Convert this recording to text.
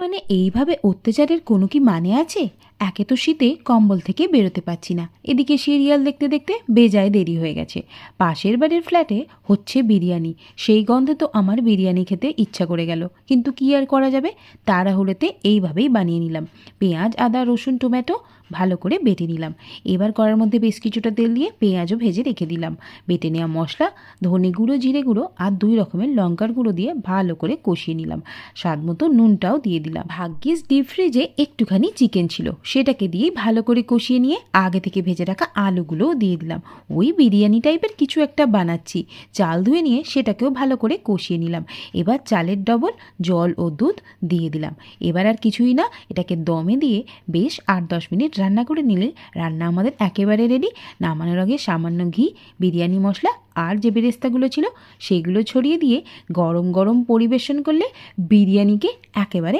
মানে এইভাবে অত্যাচারের কোনো কি মানে আছে? একে তো শীতে কম্বল থেকে বেরোতে পারছি না, এদিকে সিরিয়াল দেখতে দেখতে বেজায় দেরি হয়ে গেছে। পাশের বাড়ির ফ্ল্যাটে হচ্ছে বিরিয়ানি, সেই গন্ধে তো আমার বিরিয়ানি খেতে ইচ্ছা করে গেল, কিন্তু কি আর করা যাবে, তাড়াহুড়োতে এইভাবেই বানিয়ে নিলাম। পেঁয়াজ, আদা, রসুন, টমেটো ভালো করে বেটে নিলাম। এবার কড়ার মধ্যে বেশ কিছুটা তেল দিয়ে পেঁয়াজও ভেজে রেখে দিলাম। বেটে নেওয়া মশলা, ধনে গুঁড়ো, জিরে গুঁড়ো আর 2 রকমের লঙ্কার গুঁড়ো দিয়ে ভালো করে কষিয়ে নিলাম। স্বাদ মতো নুনটাও দিয়ে দিলাম। ভাগ্যিস ডিপ ফ্রিজে একটুখানি চিকেন ছিল, সেটাকে দিয়েই ভালো করে কষিয়ে নিয়ে আগে থেকে ভেজে রাখা আলুগুলোও দিয়ে দিলাম। ওই বিরিয়ানি টাইপের কিছু একটা বানাচ্ছি, চাল ধুয়ে নিয়ে সেটাকেও ভালো করে কষিয়ে নিলাম। এবার চালের ডবল জল ও দুধ দিয়ে দিলাম। এবার আর কিছুই না, এটাকে দমে দিয়ে বেশ 8-10 মিনিট রান্না করে নিলে রান্না আমাদের একেবারে রেডি। নামানোর আগে সামান্য ঘি, বিরিয়ানি মশলা আর যে বেরেস্তাগুলো ছিল সেগুলো ছড়িয়ে দিয়ে গরম গরম পরিবেশন করলে বিরিয়ানিকে একেবারে